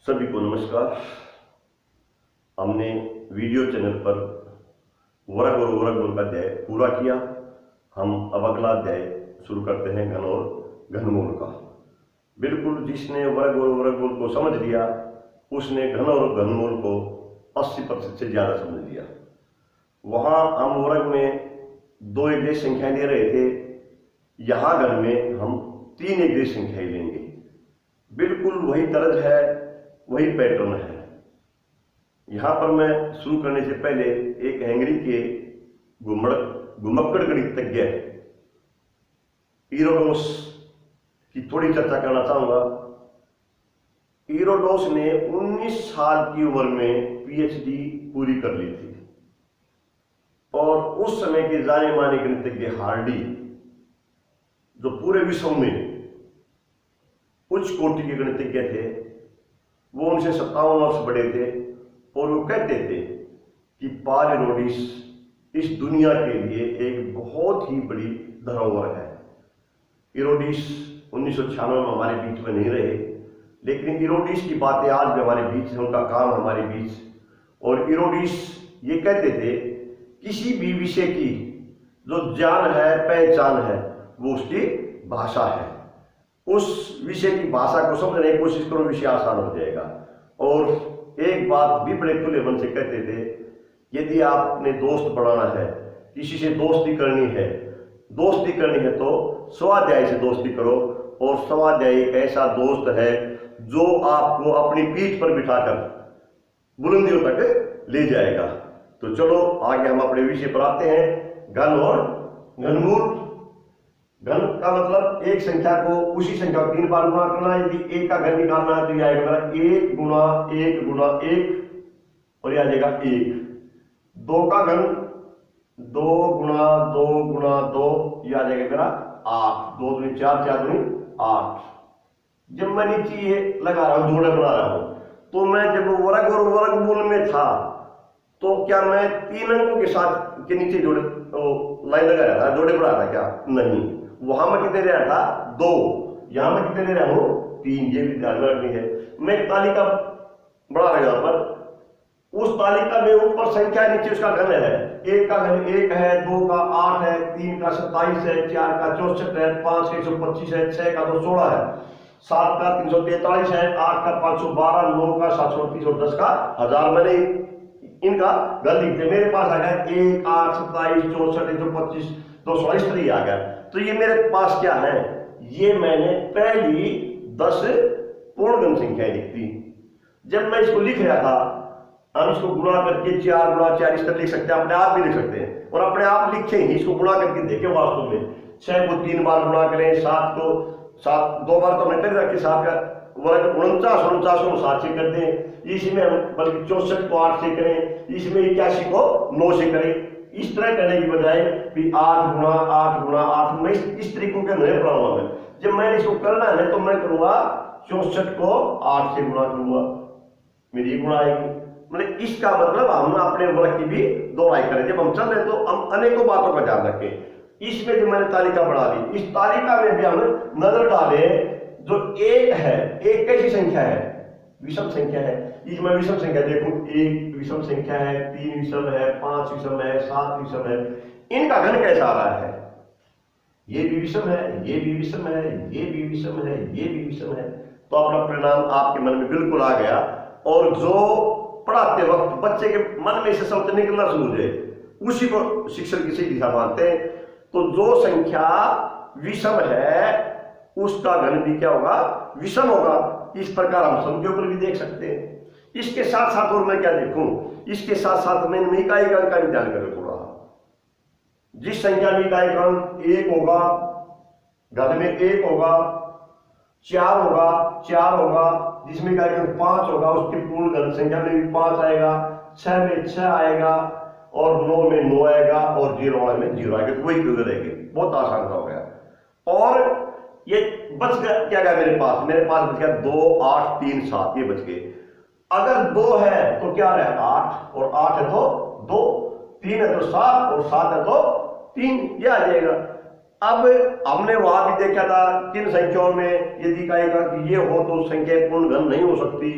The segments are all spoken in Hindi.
सभी को नमस्कार। हमने वीडियो चैनल पर वर्ग और वर्गमूल का अध्याय पूरा किया। हम अब अगला अध्याय शुरू करते हैं घन और घनमूल का। बिल्कुल जिसने वर्ग और वर्गमूल को समझ लिया उसने घन और घनमूल को 80% से ज़्यादा समझ लिया। वहाँ हम वर्ग में 2 एक संख्याएं ले रहे थे, यहाँ घन में हम 3 एक संख्याएं लेंगे। बिल्कुल वही तर्ज है, वही पैटर्न है। यहाँ पर मैं शुरू करने से पहले एक हंगरी के घुमक्कड़ गणितज्ञ ईरोडोस की थोड़ी चर्चा करना चाहूंगा। ईरोडोस ने 19 साल की उम्र में पीएचडी पूरी कर ली थी और उस समय के जाने माने गणितज्ञ हार्डी, जो पूरे विश्व में उच्च कोटि के गणितज्ञ थे, वो उनसे 57 वर्ष बड़े थे और वो कहते थे कि पॉल ईरोडिस इस दुनिया के लिए एक बहुत ही बड़ी धरोहर है। ईरोडिस 1996 में हमारे बीच में नहीं रहे, लेकिन ईरोडिस की बातें आज भी हमारे बीच है, उनका काम हमारे बीच। और ईरोडिस ये कहते थे किसी भी विषय की जो जान है, पहचान है, वो उसकी भाषा है। उस विषय की भाषा को समझने की कोशिश करो, विषय आसान हो जाएगा। और एक बात भी बड़े खुले मन से कहते थे, यदि आपने दोस्त बनाना है, किसी से दोस्ती करनी है तो स्वाध्याय से दोस्ती करो। और स्वाध्याय एक ऐसा दोस्त है जो आपको अपनी पीठ पर बिठाकर बुलंदियों तक ले जाएगा। तो चलो आगे हम अपने विषय पर आते हैं, घन और घनमूल। घन का मतलब एक संख्या को उसी संख्या को 3 बार गुणा करना। यदि 1 का घन निकालना है तो यह आएगा 1 गुणा 1 गुणा 1 और यह आ जाएगा 1। 2 का घन 2 गुणा 2 गुणा 2, यह आ जाएगा मेरा 8। 2 दूनी 4, 4 दूनी 8। जब मैं नीचे ये लगा रहा हूं, जोड़े बना रहा हूं, तो मैं जब वर्ग और वर्गमूल में था तो क्या मैं 3 अंकों के साथ के नीचे जोड़े लाइन लगा रहा था, जोड़े बना रहा था क्या? नहीं। वहां मैं कितने ले रहा था? 2। यहां मैं कितने ले रहा हूं? 3। ये भी ध्यान रखनी है। मैं एक तालिका बना रहा यहां पर, उस तालिका में ऊपर संख्या, नीचे उसका घन है। 1 का घन 1 है, 2 का 8 है, 3 का 27 है, 4 का 64 है, 5 का 125 है, 6 का 216 है, 7 का 343 है, 8 का 512, 9 का 738 और 10 का 1000। मैंने इनका घन लिख दिया। मेरे पास आ गया 1, 8, 27, 64, 125, 216 इस तरह आ गया। तो ये मेरे पास क्या है? ये मैंने पहली 10 पूर्ण घन संख्याएं लिख दी। जब मैं इसको लिख रहा था, हम इसको गुणा करके 4 गुणा 4 इस तरह लिख सकते हैं, अपने आप भी लिख सकते हैं और अपने आप लिखें ही। इसको गुणा करके देखें वास्तव में। 6 को 3 बार गुणा करें, 7 को 2 बार तो हमने कर रखी, 7 का वर्ग 49 को 7 से कर दें। इसमें हम बल्कि 64 को 8 से करें, इसमें 81 को 9 से करें। इस तरह करने की बजाय भी 8 गुणा 8 गुणा 8, मैं इस तरीकों के नहीं पढ़ाऊंगा। मैं जब मैंने इसको करना है तो मैं करूंगा 64 को 8 से गुणा करूंगा, मेरी गुणा आएगी। मतलब इसका मतलब हम अपने वर्ग की भी दोहराई करें। जब हम चल रहे तो हम अनेकों बातों का ध्यान रखें। इसमें जो मैंने तालिका बना ली, इस तालिका में भी हम नजर डालें। जो 1 है, 1 कैसी संख्या है? विषम संख्या है। इसमें विषम संख्या देखो, 1 विषम संख्या है, 3 विषम है, 5 विषम है, 7 विषम है। इनका घन कैसा आ रहा है? ये भी विषम है, ये भी विषम है, ये भी विषम है, ये भी विषम है। तो अपना परिणाम आपके मन में बिल्कुल आ गया। और जो पढ़ाते वक्त बच्चे के मन में से शब्द निकलना शुरू हो जाए, उसी को शिक्षक की सही दिशा मानते हैं। तो जो संख्या विषम है उसका घन भी क्या होगा? विषम होगा। इस प्रकार हम सम के ऊपर भी देख सकते हैं। इसके साथ साथ और मैं क्या देखूं? इसके साथ साथ मैं इकाई अंक का भी ध्यान करूं थोड़ा। जिस संख्या में इकाई अंक 1 होगा, घन में 1 होगा, 4 होगा, 4 होगा, जिसमें इकाई अंक 5 होगा, उसके पूर्ण घन संख्या में भी 5 आएगा, 6 में 6 आएगा और 9 में 9 आएगा और 0 में 0 आएगा। तो वही क्यों रहेगी? बहुत आसान हो गया। और ये बच गया क्या गया मेरे पास बच गया 2, 8, 3, 7, ये बच गए। अगर 2 है तो क्या रहे? 8, और 8 है तो 2, 3 है तो 7 और 7 है तो 3, ये आ जाएगा। अब हमने वहां भी देखा था किन संख्याओं में यदि कहेगा कि ये हो तो संख्या पूर्ण घन नहीं हो सकती,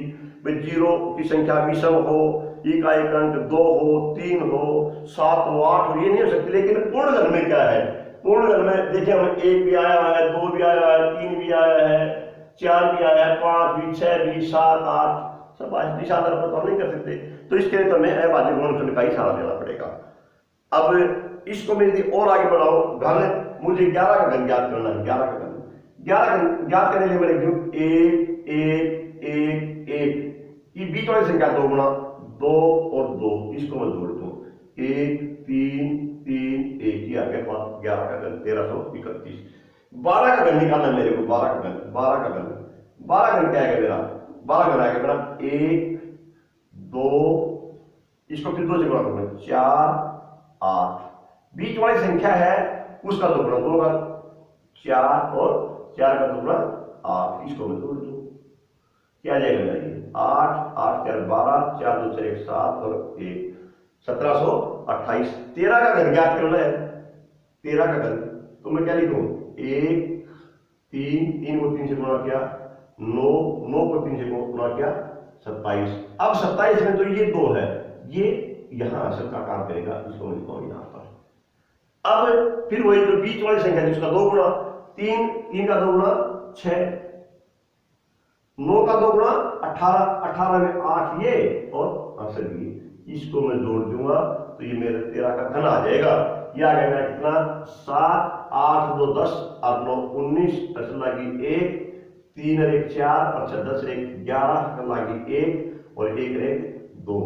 भाई 0 की संख्या विषम हो, ई का एक अंक 2 हो, 3 हो, 7 हो, 8 हो, ये नहीं हो सकती। लेकिन पूर्ण घन में क्या है? पूर्ण घन में देखिए हमें 1 भी आया है, 2 भी आया है, 3 भी आया है, 4 भी आया है, 5 भी, 6 भी, 7, 8, सब इस आधार पर तो हम नहीं कर सकते। तो इसके लिए तो हमें अभाज्य गुणनखंड का ही सहारा लेना पड़ेगा। अब इसको मैं यदि और आगे बढ़ाऊं, घन मुझे 11 का घन ज्ञात करना है। 11 का घन, 11 घन ज्ञात करने के लिए मैं लिख दूं 1 1 1 1, ये बीच वाली संख्या 2 गुना 2 और 2, इसको मैं जोड़ दूं 1 3 3 1, ये आ गया 11 का घन 1331। 12 का घन निकालना मेरे को, 12 का घन, 12 का घन, 12 घन क्या है मेरा? 12 घन आएगा मेरा 1 2, इसको फिर 2 से गुणा करूंगा 4 8, बीच वाली संख्या है उसका 2 गुना 2 का 4 और 4 का 2 गुना 8, इसको मैं जोड़ दूं, क्या आ जाएगा मेरा? 8 8 4 12, 4 2 6 7 और 1 1728। 13 का घन ज्ञात करना है। 13 का घन तो मैं क्या लिखूं? 1 3 3 को 3 से गुणा किया 9, 9 को 3 से गुणा किया 27। अब 27 में तो ये 2 है, ये यहां असल का काम करेगा, इसको मैं लिखूंगा यहां पर। अब फिर वही जो बीच वाली संख्या जिसका 2 गुना 3, 3 का 2 गुना 6, 9 का 2 गुना 18, 18 में 8 ये और आंसर ये, इसको मैं जोड़ दूंगा तो ये मेरे 13 का घन आ जाएगा। ये आ गया कितना? 7 8 2 10 और 9 19, असल लगी 1, 3 और 1 4 और 6 10 1 11 लगी 1 और 1 1 2,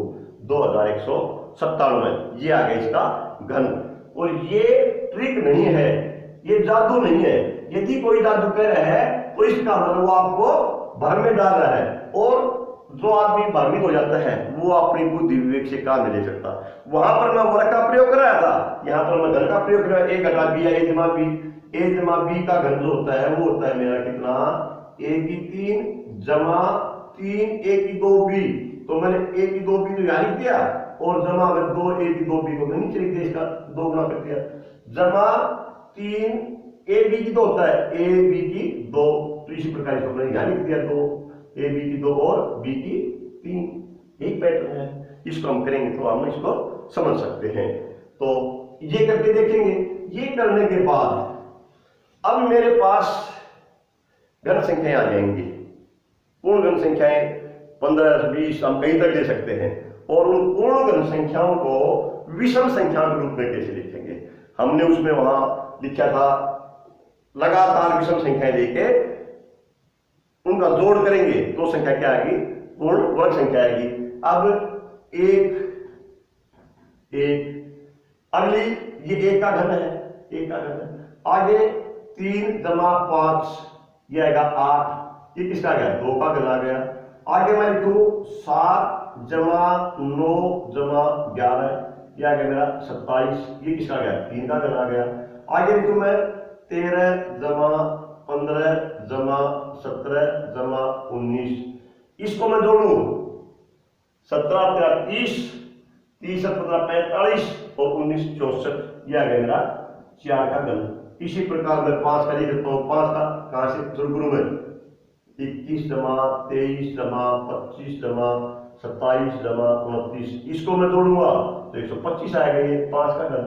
2197। ये आ गया इसका घन। और ये ट्रिक नहीं है, ये जादू नहीं है। यदि कोई जादू कर रहा है तो इसका मतलब वो आपको भर में डाल रहा है, और जो आदमी भ्रमित हो जाता है वो अपनी बुद्धि विवेक से काम नहीं ले सकता। वहां पर मैं वर्ग का प्रयोग कर रहा था, यहाँ पर मैं घन का प्रयोग कर रहा। ए घटा बी या ए जमा बी, ए जमा बी का घन जो होता है वो होता है मेरा कितना? ए की 3 जमा 3 ए की 2 बी, तो मैंने ए की 2 बी तो यहाँ लिख दिया, और जमा अगर 2 ए की 2 बी को मैं नीचे लिख दिया, इसका 2 गुना कर दिया, जमा 3 ए बी की 2 होता है, ए बी की 2, तो इसी प्रकार इसको मैंने यहाँ लिख दिया 2, ए बी की 2 और बी की 3, एक पैटर्न है। इसको हम करेंगे तो हम इसको समझ सकते हैं। तो ये करके देखेंगे। ये करने के बाद अब मेरे पास घन संख्याएं आ जाएंगी। पूर्ण घन संख्याएं 15 20 हम कहीं तक ले सकते हैं, और उन पूर्ण घन संख्याओं को विषम संख्याओं के रूप में कैसे लिखेंगे? हमने उसमें वहां लिखा था लगातार विषम संख्याएं लेके उनका जोड़ करेंगे तो संख्या क्या आएगी? पूर्ण वर्ग संख्या आएगी। अब एक अगली ये 1 का घन है, 1 का घन है। आगे 3 जमा 5 ये आएगा 8, ये किसका आ गया? 2 का घन आ गया। आगे मैं लिखूं 7 जमा 9 जमा 11, ये आ गया मेरा 27, ये किसका आ गया? 3 का घन आ गया। आगे लिखूं मैं 13 जमा 15 जमा 17 जमा 19, इसको मैं जोड़ू 17 13 30, 30 17 45 और 19 64, ये आ गया मेरा 4 का घन। इसी प्रकार मैं 5 का लिख सकता हूँ। 5 का कहां से शुरू करूं मैं? 21 जमा 23 जमा 25 जमा 27 जमा 29, इसको मैं जोड़ूंगा तो 125 आएगा, ये 5 का घन,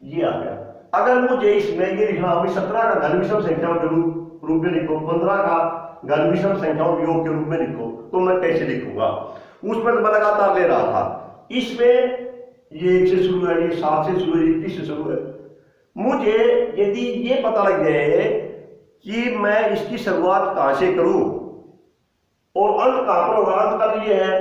ये आ गया। अगर मुझे इसमें ये लिखना हो 17 का घन विषम संख्याओं के रूप में लिखो, 15 का घन विषम संख्याओं योग के रूप में लिखो, तो मैं कैसे लिखूंगा? उसमें तो मैं लगातार ले रहा था। इसमें ये 1 से शुरू है, ये 7 से शुरू है, 21 से शुरू है। मुझे यदि ये पता लग जाए कि मैं इसकी शुरुआत कहां से करूं और अंत कहां पर होगा, अंत का ये है,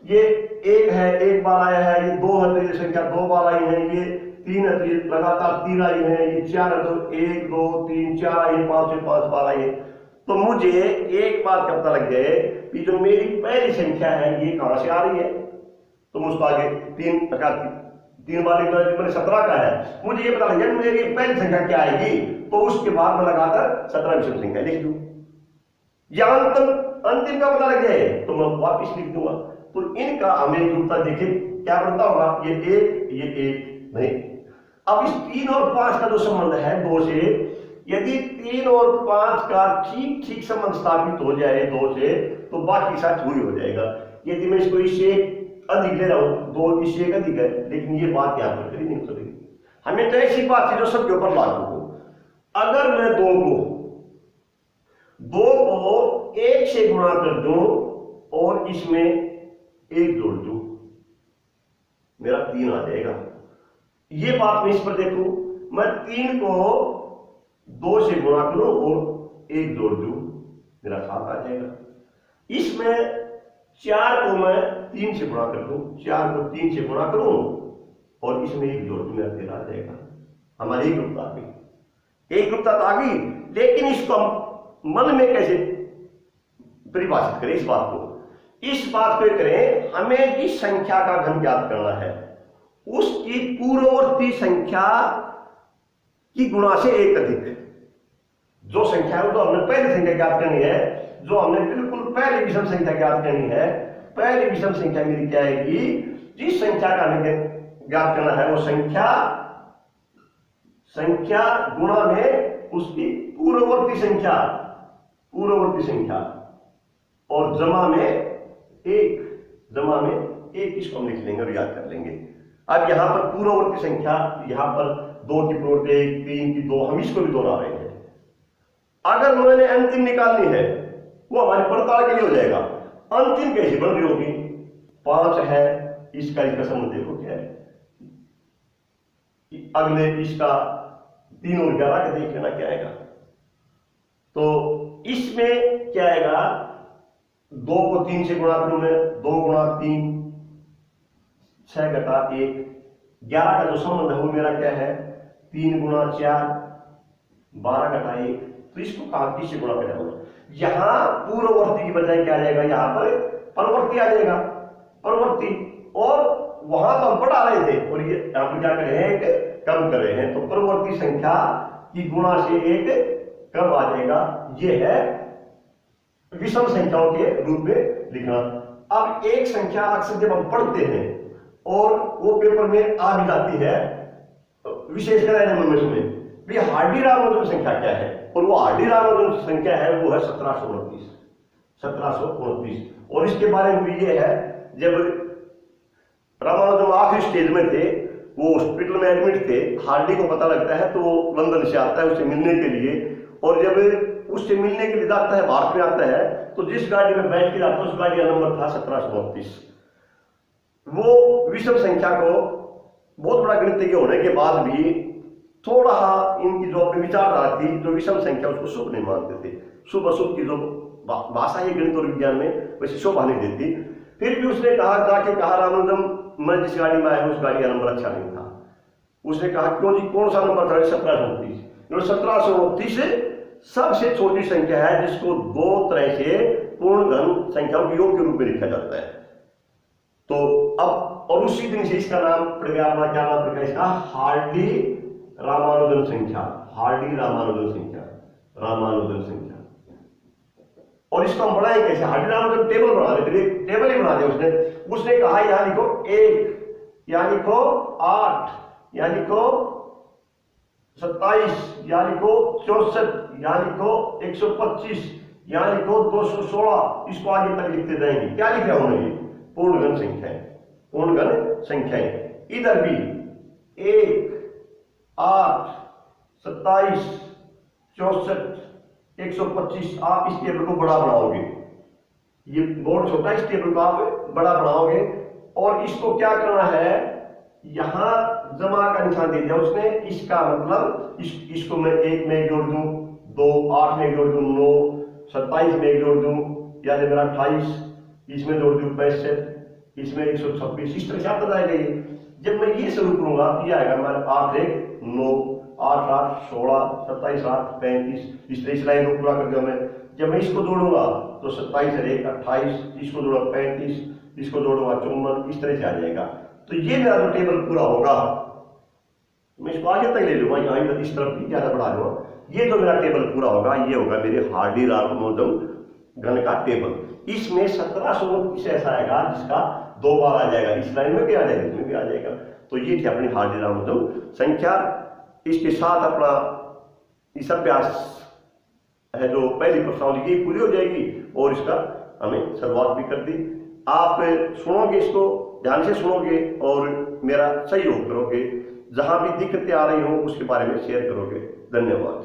ये 1 है 1 बार आया है, ये 2 है तो ये संख्या 2 बार आई है, ये 3 है तो ये लगातार 3 आई है, ये 4 है तो 1 2 3 4 आई है, 5 है 5 बार आई है। तो मुझे एक बात का पता लग जाए कि जो मेरी पहली संख्या है ये कहां से आ रही है, तो मुझको आगे 3 बार लिखना है। मैंने 17 का है, मुझे ये पता लग जाए मेरी पहली संख्या क्या आएगी, तो उसके बाद मैं लगाकर 17 विषम संख्या लिख दूं, या अंतिम का पता लग जाए तो मैं वापिस लिख दूंगा। तो इनका हमें जुड़ता देखें क्या बनता होगा, ये 1 नहीं, अब इस 3 और 5 का जो संबंध है 2 से, यदि 3 और 5 का ठीक ठीक संबंध स्थापित हो जाए 2 से, तो बाकी साथ हुई हो जाएगा। यदि मैं इसको इससे अधिक ले रहा हूं, 2 इससे एक अधिक है, लेकिन ये बात यहां पर करी नहीं उतरेगी। हमें तो ऐसी बात है जो सबके ऊपर लागू हो। अगर मैं 2 को 1 से गुणा कर दूं और इसमें 1 जोड़ दूं, मेरा 3 आ जाएगा। ये बात मैं इस पर देखूं, मैं 3 को 2 से गुणा करूं और 1 जोड़ दूं, मेरा 7 आ जाएगा। इसमें 4 को मैं 3 से गुणा कर दूं, 4 को 3 से गुणा करूं और इसमें 1 जोड़ दूं, मेरा 13 आ जाएगा। हमारी एकरूपता आ गई, एकरूपता तो आ गई, लेकिन इसको हम मन में कैसे परिभाषित करें? इस बात को करें, हमें जिस संख्या का घन ज्ञात करना है उसकी पूर्ववर्ती संख्या की गुणा से 1 अधिक। जो संख्या है तो हमने पहली संख्या ज्ञात करनी है, जो हमने बिल्कुल पहली विषम संख्या ज्ञात करनी है। पहली विषम संख्या मेरी क्या आएगी? जिस संख्या का हमें ज्ञात करना है वो संख्या गुणा में उसकी पूर्ववर्ती संख्या और जमा में 1, इसको हम लिख लेंगे और याद कर लेंगे। अब यहां पर पूर्ववर्ती संख्या, यहां पर 2 की पूर्ववर्ती 1, 3 की 2, हम इसको भी दोहरा रहे हैं। अगर मैंने अंतिम निकालनी है वो हमारी पड़ताल के लिए हो जाएगा। अंतिम कैसे बन रही होगी? 5 है, इसका संबंध देखो क्या है, अगले इसका 3 और 11 का देख लेना क्या आएगा। तो इसमें क्या आएगा? 2 को 3 से गुणा करूं मैं, 2 गुणा 3 6 घटा 1, 11 का जो संबंध है वो मेरा क्या है? 3 गुणा 4 12 घटा 1। तो इसको कहा 30 से गुणा करेंगे। यहां पूर्ववर्ती की बजाय क्या आ जाएगा? यहां पर परवर्ती आ जाएगा, परवर्ती। और वहां तो हम बढ़ा रहे थे और ये यहां पर क्या कर रहे हैं? कम कर रहे हैं। तो परवर्ती संख्या की गुणा से 1 कम आ जाएगा। ये है विषम संख्याओं के रूप में लिखना। अब एक संख्या अक्सर जब हम पढ़ते हैं और वो पेपर में आ भी जाती है, विशेषकर एनिमल में भी हार्डी-रामानुजन संख्या क्या है, और वो हार्डी-रामानुजन संख्या है वो है 1729। और इसके बारे में भी ये है, जब रामानुजन आखिरी स्टेज में थे, वो हॉस्पिटल में एडमिट थे, हार्डी को पता लगता है तो वो लंदन से आता है उससे मिलने के लिए। और जब उससे मिलने के लिए जाता है, भारत में आता है, तो जिस गाड़ी में बैठ के जाता है उस गाड़ी का नंबर था 1729। वो विषम संख्या को बहुत बड़ा गणितज्ञ होने के बाद भी थोड़ा इनकी जो अपनी विचारधारा थी, जो विषम संख्या उसको शुभ नहीं मानते थे। शुभ अशुभ की जो भाषा है गणित और विज्ञान में वैसे शोभा नहीं देती। फिर भी उसने कहा रामानुजन, मैं जिस गाड़ी में आया हूं उस गाड़ी का नंबर अच्छा नहीं था। उसने कहा क्यों जी, कौन सा नंबर था? 1729। 1729 सबसे छोटी संख्या है जिसको 2 तरह से पूर्ण घन संख्याओं के योग के रूप में लिखा जाता है। तो अब और उसी दिन से इसका नाम पड़ गया, अपना क्या नाम पड़ गया इसका? हार्डी-रामानुजन संख्या। रामानुजन संख्या। और इसको हम बढ़ाएं कैसे? हार्डी-रामानुजन टेबल बना देते, टेबल ही बना दिया उसने कहा यहां लिखो 1, यहां लिखो 8, यहां लिखो 27, यहां लिखो 64, यहां लिखो 125, यहां लिखो 216। इसको आगे तक लिखते जाएंगे। क्या लिख रहा हूं मैं? पूर्ण घन संख्याएं। इधर भी 1, 8, 27, 64, 125। आप इस टेबल को बड़ा बनाओगे, ये बोर्ड छोटा, इस टेबल को आप बड़ा बनाओगे। और इसको क्या करना है? यहां जमा का निशान दे दिया उसने। इसका मतलब इसको मैं 1 में जोड़ दूं, 2, 8 में जोड़ दूं, 9, 27 में जोड़ दूं, यानी मेरा 28, इसमें जोड़ दूं 65, इसमें 126। इस तरह से आता जाएगा ये। जब मैं ये शुरू करूंगा तो ये आएगा हमारे 8 1 9, 8 8 16, 27 8 35। इस तरह इस लाइन को पूरा कर दिया मैं। जब मैं इसको जोड़ूंगा तो 27 और 1 28, इसको जोड़ा 35, इसको जोड़ूंगा 54, इस तरह से आ जाएगा। तो ये मेरा जो टेबल पूरा होगा, मैं इसको आगे तक ले लूंगा, यहाँ इस तरफ भी ज्यादा बढ़ा लूंगा। ये जो मेरा टेबल पूरा होगा ये होगा मेरे हार्डी-रामानुजन घन का टेबल। इसमें 1729 ऐसा आएगा जिसका 2 बार आ जाएगा। इस लाइन में भी आ जाएगा, इसमें भी आ जाएगा। तो ये थी अपनी हार्डीराम संख्या। इसके साथ अपना इस अभ्यास है जो पहली प्रश्नावली की पूरी हो जाएगी और इसका हमें शुरुआत भी कर दी। आप सुनोगे, इसको ध्यान से सुनोगे और मेरा सहयोग करोगे, जहां भी दिक्कतें आ रही हो उसके बारे में शेयर करोगे। धन्यवाद।